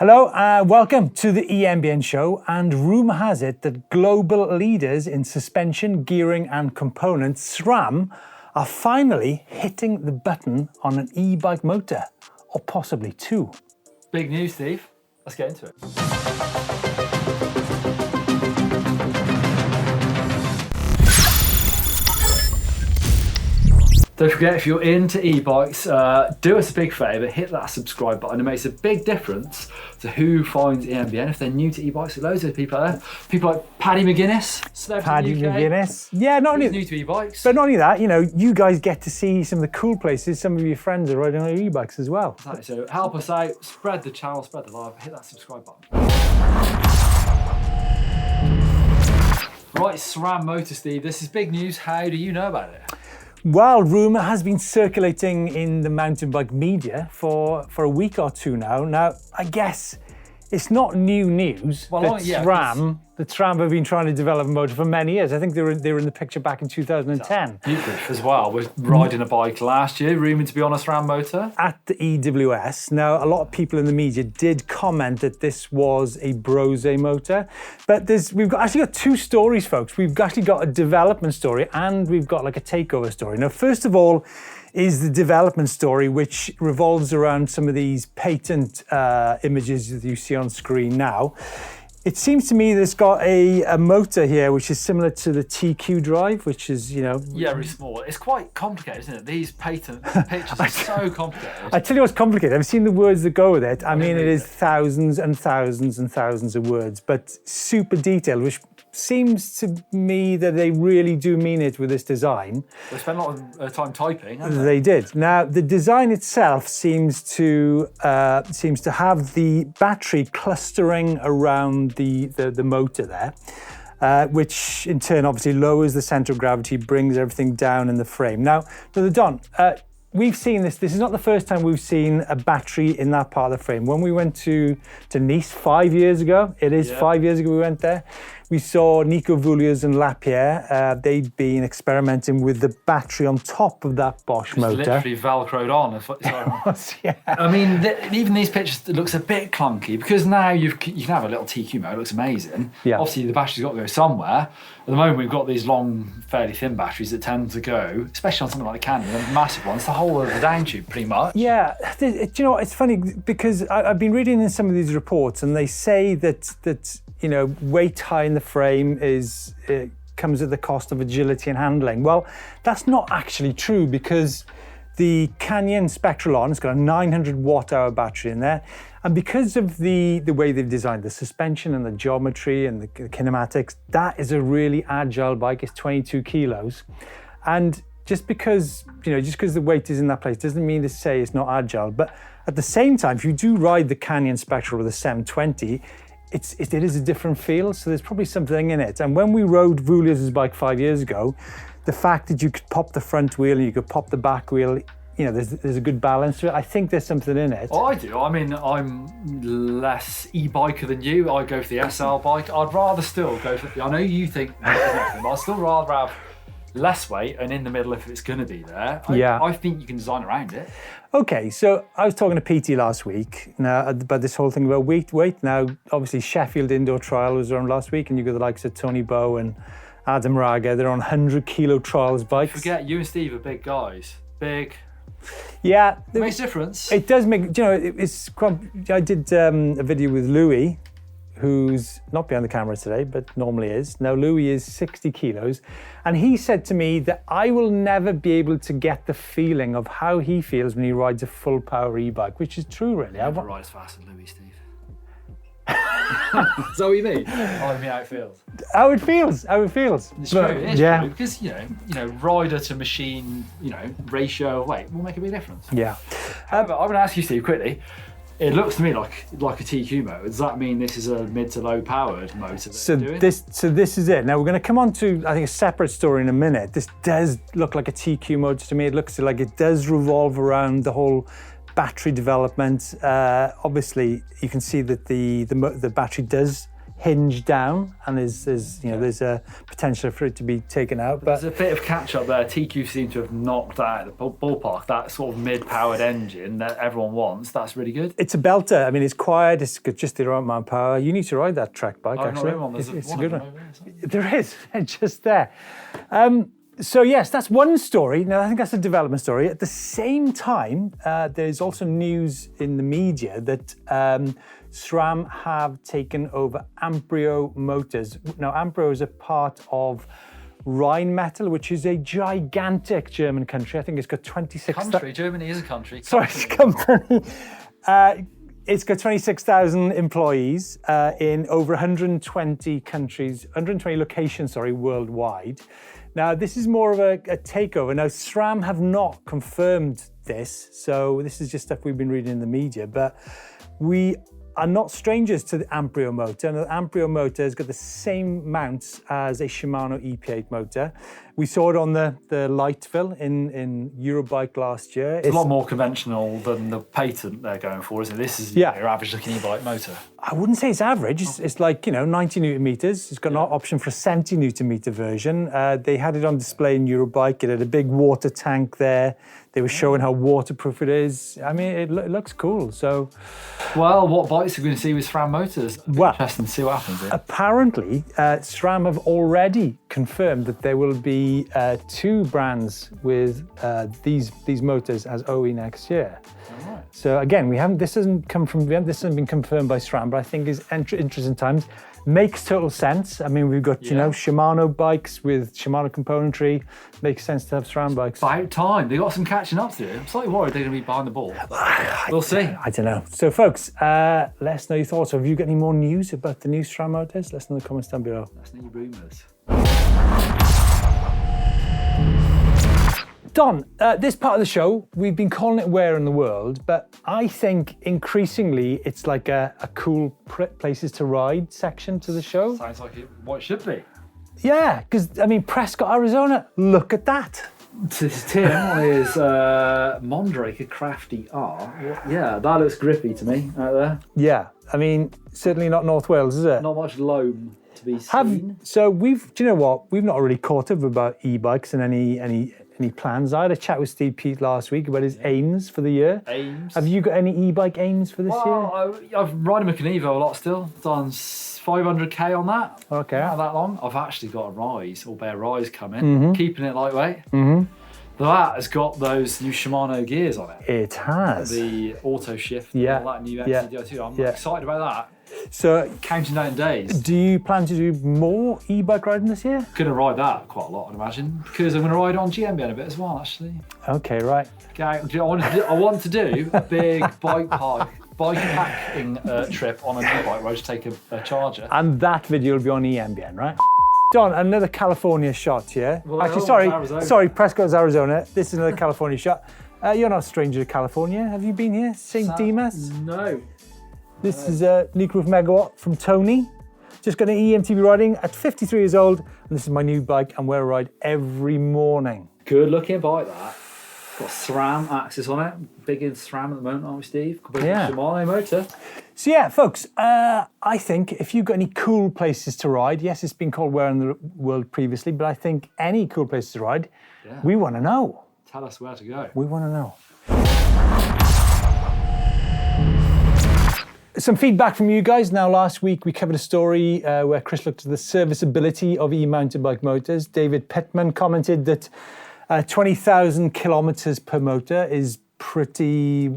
Hello, welcome to the EMBN Show, and rumour has it that global leaders in suspension, gearing and components, SRAM, are finally hitting the button on an e-bike motor, or possibly two. Big news, Steve. Let's get into it. Don't forget, if you're into e-bikes, do us a big favour, hit that subscribe button. It makes a big difference to who finds EMBN. If they're new to e-bikes, there's loads of people out there. People like Paddy McGuinness, Paddy McGuinness. Yeah, not only new to e-bikes. But not only that, you know, you guys get to see some of the cool places some of your friends are riding on their e-bikes as well. Exactly. So help us out, spread the channel, spread the love, hit that subscribe button. Right, SRAM Motor, Steve. This is big news. How do you know about it? Well, rumour has been circulating in the mountain bike media for a week or two now. Now, I guess it's not new news that SRAM have been trying to develop a motor for many years. I think they were in the picture back in 2010. Newcliff as well was riding a bike last year, rumoured to be on a SRAM motor. At the EWS. Now, a lot of people in the media did comment that this was a Brose motor, but we've actually got two stories, folks. We've actually got a development story and we've got like a takeover story. Now, first of all, is the development story, which revolves around some of these patent images that you see on screen now. It seems to me that it's got a motor here which is similar to the TQ drive, which is, you know... Yeah, really small. It's quite complicated, isn't it? These patent pictures are so complicated. I tell you what's complicated. I've seen the words that go with it. I mean, it is thousands and thousands and thousands of words, but super detailed, which seems to me that they really do mean it with this design. They spent a lot of time typing, haven't they? They did. Now, the design itself seems to have the battery clustering around the motor there, which in turn obviously lowers the centre of gravity, brings everything down in the frame. Now, Don, we've seen this. This is not the first time we've seen a battery in that part of the frame. When we went to Nice 5 years ago, 5 years ago we went there, we saw Nico Vullius and Lapierre. They'd been experimenting with the battery on top of that Bosch motor. Literally velcroed on. Yeah. I mean, even these pictures, it looks a bit clunky because now you can have a little TQ mode. It looks amazing. Yeah. Obviously, the battery's got to go somewhere. At the moment, we've got these long, fairly thin batteries that tend to go, especially on something like the Canyon, the massive ones, the whole of the down tube, pretty much. Yeah. Do you know what? It's funny because I've been reading in some of these reports, and they say that you know, weight high in the frame comes at the cost of agility and handling. Well, that's not actually true because the Canyon Spectralon has got a 900 watt-hour battery in there, and because of the way they've designed the suspension and the geometry and the kinematics, that is a really agile bike. It's 22 kilos, and just because the weight is in that place doesn't mean to say it's not agile. But at the same time, if you do ride the Canyon Spectral with a 720, it is a different feel, so there's probably something in it. And when we rode Vullius's bike 5 years ago, the fact that you could pop the front wheel and you could pop the back wheel, you know, there's a good balance to it. I think there's something in it. Oh, I do. I mean, I'm less e-biker than you. I go for the SL bike. I'd rather still go for I know you think nothing, but I'd still rather have less weight and in the middle if it's going to be there. I think you can design around it. Okay, so I was talking to PT last week now about this whole thing about weight. Now, obviously, Sheffield Indoor Trial was on last week, and you've got the likes of Tony Bow and Adam Raga. They're on 100-kilo trials bikes. Forget, you and Steve are big guys. Big. Yeah. It makes a difference. It does make, you know, it's quite, I did a video with Louis, who's not behind the camera today, but normally is. Now, Louis is 60 kilos, and he said to me that I will never be able to get the feeling of how he feels when he rides a full power e-bike, which is true, really. I never ride as fast as Louis, Steve. Is that what you mean? I mean how it feels. How it feels. It's true, it is true, because, you know, rider to machine, you know, ratio of weight will make a big difference. Yeah. I'm going to ask you, Steve, quickly. It looks to me like a TQ motor. Does that mean this is a mid to low powered motor? So this is it. Now we're going to come on to, I think, a separate story in a minute. This does look like a TQ motor to me. It looks like it does revolve around the whole battery development. Obviously, you can see that the battery does hinged down, and there's a potential for it to be taken out. But there's a bit of catch up there. TQ seem to have knocked out the ballpark. That sort of mid-powered engine that everyone wants. That's really good. It's a belter. I mean, it's quiet. It's got just the right amount of power. You need to ride that track bike. Actually, it's a good one. There is just there. So yes, that's one story. Now I think that's a development story. At the same time, there's also news in the media that SRAM have taken over Ambreo Motors. Now Ambreo is a part of Rheinmetall, which is a gigantic German country. I think it's got 26... Germany is a country. Sorry, it's a company. It's got 26,000 employees in over 120 countries, 120 locations, worldwide. Now, this is more of a takeover. Now, SRAM have not confirmed this, so this is just stuff we've been reading in the media, but we are not strangers to the Ambreo motor. And the Ambreo motor has got the same mounts as a Shimano EP8 motor. We saw it on the Lightville in Eurobike last year. It's a lot more conventional than the patent they're going for, isn't it? This is your average looking e-bike motor. I wouldn't say it's average. It's like, 90 Newton meters. It's got an option for a 70 Newton meter version. They had it on display in Eurobike. It had a big water tank there. They were showing how waterproof it is. I mean, it looks cool. So, well, what bikes are we going to see with SRAM motors? Interesting to see what happens here. Apparently, SRAM have already confirmed that there will be 2 brands with these motors as OE next year. All right. So again, this hasn't been confirmed by SRAM, but I think is interesting times. Makes total sense. I mean, we've got Shimano bikes with Shimano componentry. Makes sense to have SRAM bikes. About time. They've got some catching up to do. I'm slightly worried they're going to be behind the ball. We'll see. I don't know. So, folks, let us know your thoughts. Have you got any more news about the new SRAM motors? Let us know in the comments down below. Let's know your rumours. Don, this part of the show, we've been calling it Where in the World, but I think increasingly it's like a cool places to ride section to the show. Sounds like what it should be. Yeah, because, I mean, Prescott, Arizona, look at that. This is Tim on his Mondraker Crafty R. Yeah, that looks grippy to me out there. Yeah, I mean, certainly not North Wales, is it? Not much loam to be seen. So do you know what? We've not really caught up about e-bikes and any plans. I had a chat with Steve Pete last week about his aims for the year. Aims? Have you got any e-bike aims for this year? I'm riding a Canevo a lot still. Done 500k on that. Okay. Not that long. I've actually got a Rise, or Bear Rise coming, keeping it lightweight. That has got those new Shimano gears on it. It has. The auto shift, all that new XCD2. I'm excited about that. So, counting down days. Do you plan to do more e-bike riding this year? Going to ride that quite a lot, I'd imagine, because I'm going to ride on GMBN a bit as well, actually. Okay, right. Okay, I want to do a big bike packing trip on an e-bike where I just take a charger. And that video will be on EMBN, right? Don, another California shot here. Well, actually, sorry, Prescott's Arizona. This is another California shot. You're not a stranger to California. Have you been here? St. Dimas? No. This is a Nick Roof Megawatt from Tony. Just got an EMTB riding at 53 years old, and this is my new bike, and where I ride every morning. Good looking bike, that. Got SRAM axis on it. Big in SRAM at the moment, aren't we, Steve? Yeah. Shimano motor. So yeah, folks, I think if you've got any cool places to ride, yes, it's been called Where in the World previously, but I think any cool places to ride, we want to know. Tell us where to go. We want to know. Some feedback from you guys. Now, last week we covered a story where Chris looked at the serviceability of e-mounted bike motors. David Pittman commented that 20,000 kilometers per motor is pretty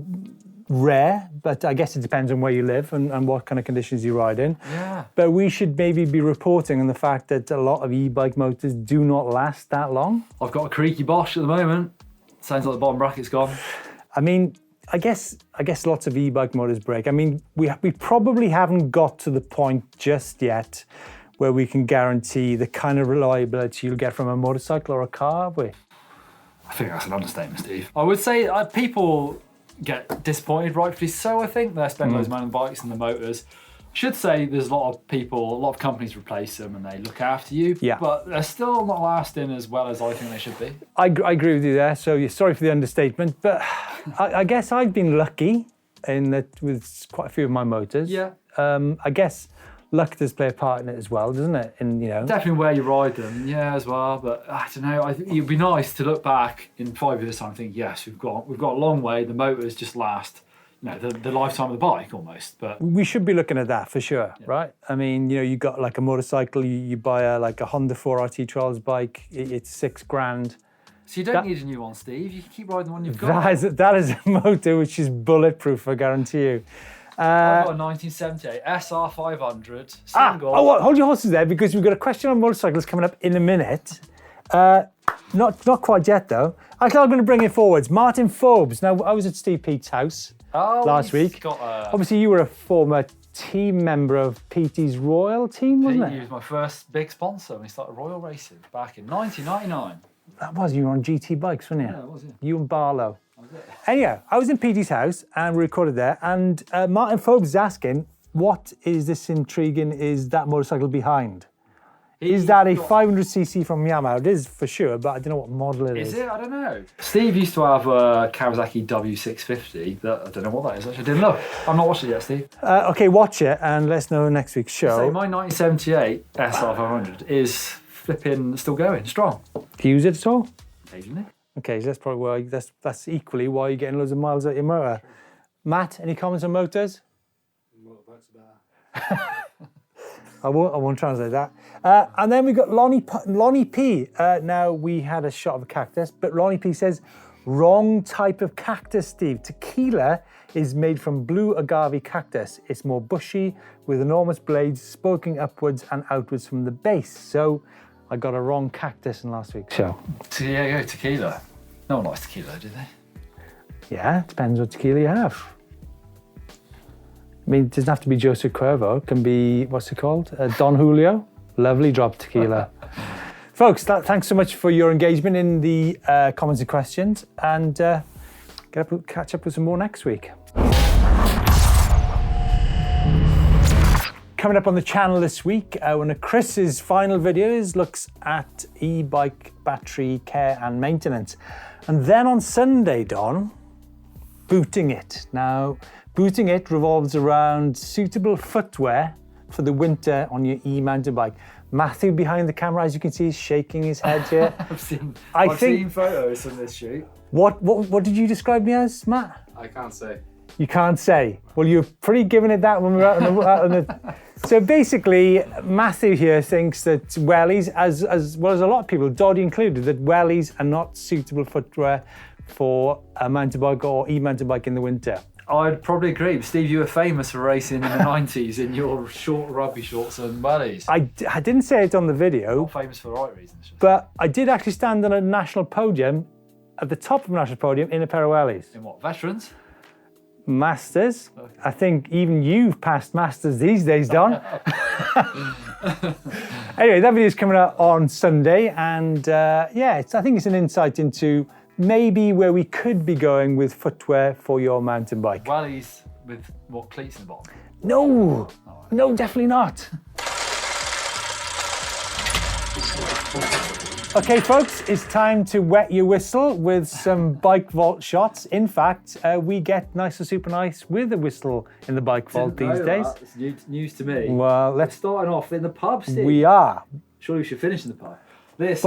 rare, but I guess it depends on where you live and what kind of conditions you ride in. Yeah. But we should maybe be reporting on the fact that a lot of e-bike motors do not last that long. I've got a creaky Bosch at the moment. Sounds like the bottom bracket's gone. I mean, I guess lots of e-bike motors break. I mean, we probably haven't got to the point just yet where we can guarantee the kind of reliability you'll get from a motorcycle or a car, have we? I think that's an understatement, Steve. I would say people get disappointed, rightfully so, I think. They spend loads of money on the bikes and the motors. I should say there's a lot of companies replace them and they look after you, but they're still not lasting as well as I think they should be. I agree with you there, so sorry for the understatement, but I guess I've been lucky in that with quite a few of my motors. Yeah. I guess luck does play a part in it as well, doesn't it? And definitely where you ride them, yeah, as well. But I don't know. I think it'd be nice to look back in 5 years' time and think, yes, we've got a long way. The motors just last, the lifetime of the bike almost. But we should be looking at that for sure, right? I mean, you got like a motorcycle, you buy a Honda 4RT Trials bike, it's $6,000. So you don't need a new one, Steve. You can keep riding the one you've got. That is a motor which is bulletproof, I guarantee you. I've got a 1978 SR500 single. Hold your horses there, because we've got a question on motorcycles coming up in a minute. Not quite yet though. I'm going to bring it forwards. Martin Forbes. Now, I was at Steve Pete's house last week. Obviously, you were a former team member of Petey's Royal team, wasn't it? He was my first big sponsor when he started Royal Racing back in 1999. That was, you were on GT bikes, weren't you? Yeah, that was it. You and Barlow. That was it. Anyhow, I was in Petey's house and we recorded there, and Martin Forbes is asking, what is this intriguing is that motorcycle behind? Is that a 500cc from Yamaha? It is for sure, but I don't know what model it is. Is it? I don't know. Steve used to have a Kawasaki W650. I don't know what that is. Actually, I didn't look. I'm not watching it yet, Steve. Okay, watch it and let us know next week's show. So my 1978 SR500 is flipping still going, strong. Do you use it at all? Occasionally. Okay, so that's probably why. That's equally why you're getting loads of miles out your motor. Matt, any comments on motors? Motorbike's better. I won't translate that. And then we got Lonnie P. Now, we had a shot of a cactus, but Lonnie P says, wrong type of cactus, Steve. Tequila is made from blue agave cactus. It's more bushy, with enormous blades spoking upwards and outwards from the base. So I got a wrong cactus in last week's show. Yeah, tequila. No one likes tequila, do they? Yeah, it depends what tequila you have. I mean, it doesn't have to be Joseph Cuervo. It can be, what's it called? Don Julio. Lovely drop tequila. Folks, thanks so much for your engagement in the comments and questions. And catch up with some more next week. Coming up on the channel this week, one of Chris's final videos looks at e-bike battery care and maintenance. And then on Sunday, Don, booting it. Now, booting it revolves around suitable footwear for the winter on your e-mountain bike. Matthew behind the camera, as you can see, is shaking his head here. I've seen photos from this shoot. What did you describe me as, Matt? I can't say. You can't say. Well, you're pretty giving it that when we were out on the So basically, Matthew here thinks that wellies, as well as a lot of people, Doddy included, that wellies are not suitable footwear for a mountain bike or e-mountain bike in the winter. I'd probably agree. Steve, you were famous for racing in the 90s in your short rugby shorts and wellies. I didn't say it on the video. Not famous for the right reasons. But I did actually stand on a national podium, at the top of a national podium, in a pair of wellies. In what, veterans? Masters. Okay. I think even you've passed Masters these days, Don. Anyway, that video is coming out on Sunday. And I think it's an insight into maybe where we could be going with footwear for your mountain bike. Wellies with what, cleats in the bottom? No, no, definitely not. Okay, folks, it's time to wet your whistle with some bike vault shots. In fact, we get nice and super nice with a whistle in the bike vault these days. It's news to me. Well, We're starting off in the pub, Steve. We are. Surely we should finish in the pub. This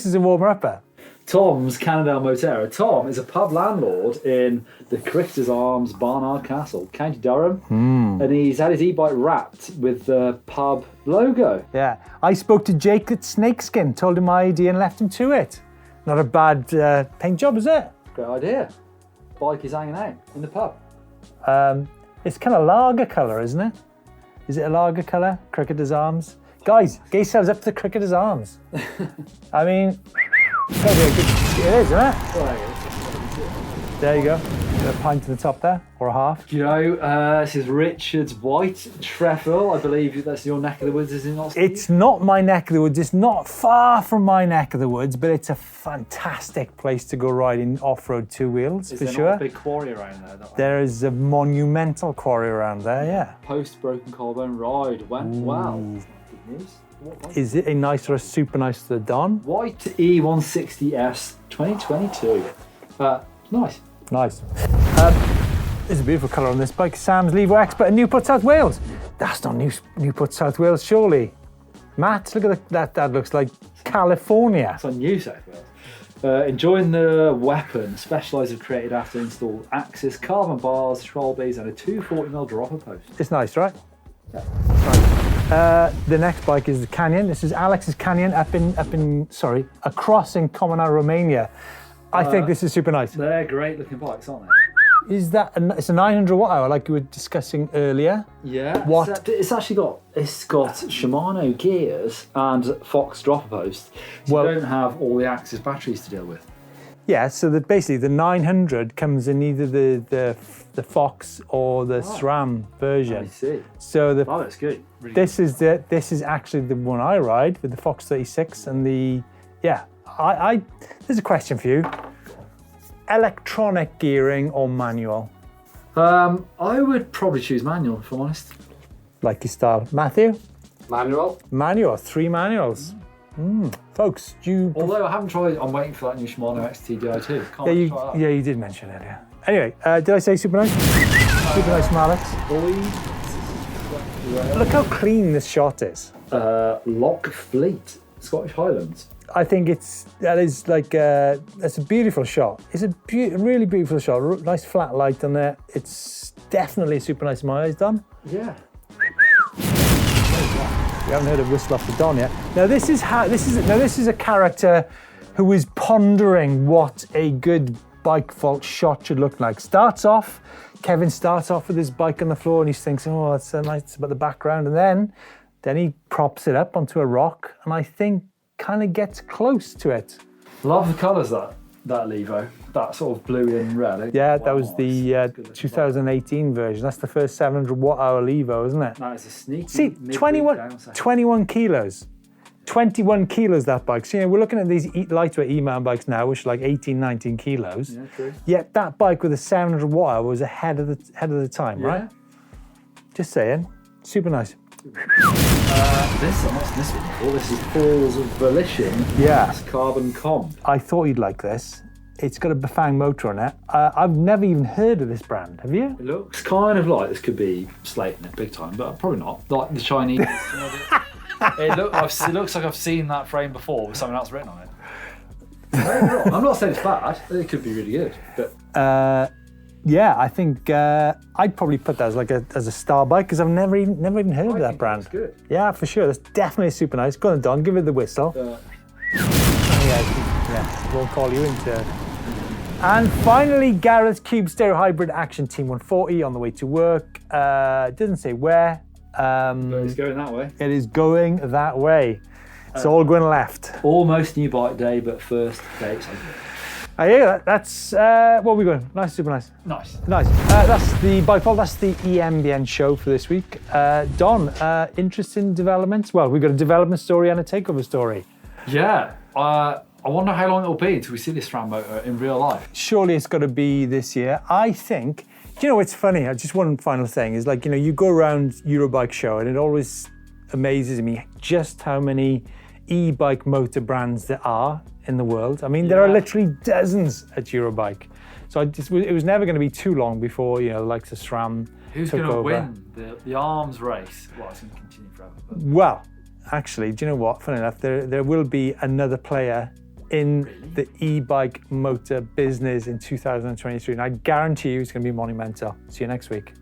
is a warmer-upper. Tom's Cannondale Moterra. Tom is a pub landlord in the Crichter's Arms Barnard Castle, County Durham, and he's had his e-bike wrapped with the pub logo. Yeah, I spoke to Jake at Snakeskin, told him my idea and left him to it. Not a bad paint job, is it? Great idea. Bike is hanging out in the pub. It's kind of lager colour, isn't it? Is it a lager colour? Cricketer's Arms. Guys, get yourselves up to the Cricketer's Arms. I mean, it is, isn't it? There you go. A pint to the top there, or a half. Do you know, this is Richard's White Treffle. I believe that's your neck of the woods, is it not, Steve? It's not my neck of the woods. It's not far from my neck of the woods, but it's a fantastic place to go riding off-road two wheels, for sure. Is there not a big quarry around there? There is a monumental quarry around there, yeah. Post-broken collarbone ride went well. Good news. Is it a nice or a super nice to the Don? White E160S 2022. Nice. Nice. There's a beautiful colour on this bike. Sam's Levo Expert in Newport, South Wales. That's not Newport, South Wales, surely. Matt, look at that. That looks like California. It's on New South Wales. Enjoying the weapon, Specialized have created after install axis, carbon bars, troll bays, and a 240mm dropper post. It's nice, right? Yeah. Nice. The next bike is the Canyon. This is Alex's Canyon across in Comuna, Romania. I think this is super nice. They're great looking bikes, aren't they? Is that it's a 900 watt hour like you were discussing earlier? Yeah. What? It's got Shimano gears and Fox dropper post. So you don't have all the Axis batteries to deal with. Yeah. So that basically the 900 comes in either the Fox or the SRAM version. I see. So that's good. Really this is actually the one I ride with the Fox 36 and the there's a question for you. Electronic gearing or manual? I would probably choose manual, if I'm honest. Like your style. Matthew? Manual. Manual, 3 manuals. Folks, Although I haven't tried, I'm waiting for that new Shimano XT Di2. Yeah, you did mention it earlier. Anyway, did I say super nice? Super nice from Alex. Look how clean this shot is. Lock Fleet, Scottish Highlands. I think that's a beautiful shot. It's a really beautiful shot. Nice flat light on there. It's definitely super nice in my eyes, Don. Yeah. You haven't heard of Whistle Off the Don yet. Now this is a character who is pondering what a good bike vault shot should look like. Kevin starts off with his bike on the floor and he thinks, oh, that's so nice about the background, and then he props it up onto a rock, and I think kind of gets close to it. Love the colours that Levo, that sort of blue and red. Yeah, that was the 2018 version. That's the first 700 watt hour Levo, isn't it? That is a sneaky. See, 21 kilos. 21 kilos, that bike. So, we're looking at these lightweight E-mountain bikes now, which are like 18, 19 kilos. Yeah, true. Yet that bike with a 700 watt hour was ahead of the time, right? Just saying. Super nice. This one before. This is Falls of Volition. Yeah. It's carbon comp. I thought you'd like this. It's got a Bafang motor on it. I've never even heard of this brand. Have you? It looks kind of like this could be slating it big time, but probably not. Like the Chinese. It looks like I've seen that frame before with something else written on it. I'm not saying it's bad. It could be really good, but. Yeah, I think I'd probably put that as a star bike because I've never even heard of that brand. Good. Yeah, for sure. That's definitely super nice. Go on, Don, give it the whistle. Yeah, we'll call you into. And finally, Garrett's Cube Stereo Hybrid Action Team 140 on the way to work. It doesn't say where. But it's going that way. It is going that way. It's all going left. Almost new bike day, but first dates. Yeah, that's what are we going? Nice, super nice. Nice. That's the bike vault. That's the EMBN show for this week. Don, interesting developments. Well, we've got a development story and a takeover story. Yeah. I wonder how long it'll be until we see this SRAM motor in real life. Surely it's got to be this year. I think. Do you know what's funny? Just one final thing is you go around Eurobike show and it always amazes me just how many e-bike motor brands there are in the world. I mean, there are literally dozens at Eurobike. So it was never going to be too long before, the likes of SRAM Who's took over. Who's going to win the arms race? Well, it's going to continue forever. But... Well, actually, do you know what? Funny enough, there will be another player in the e-bike motor business in 2023. And I guarantee you it's going to be monumental. See you next week.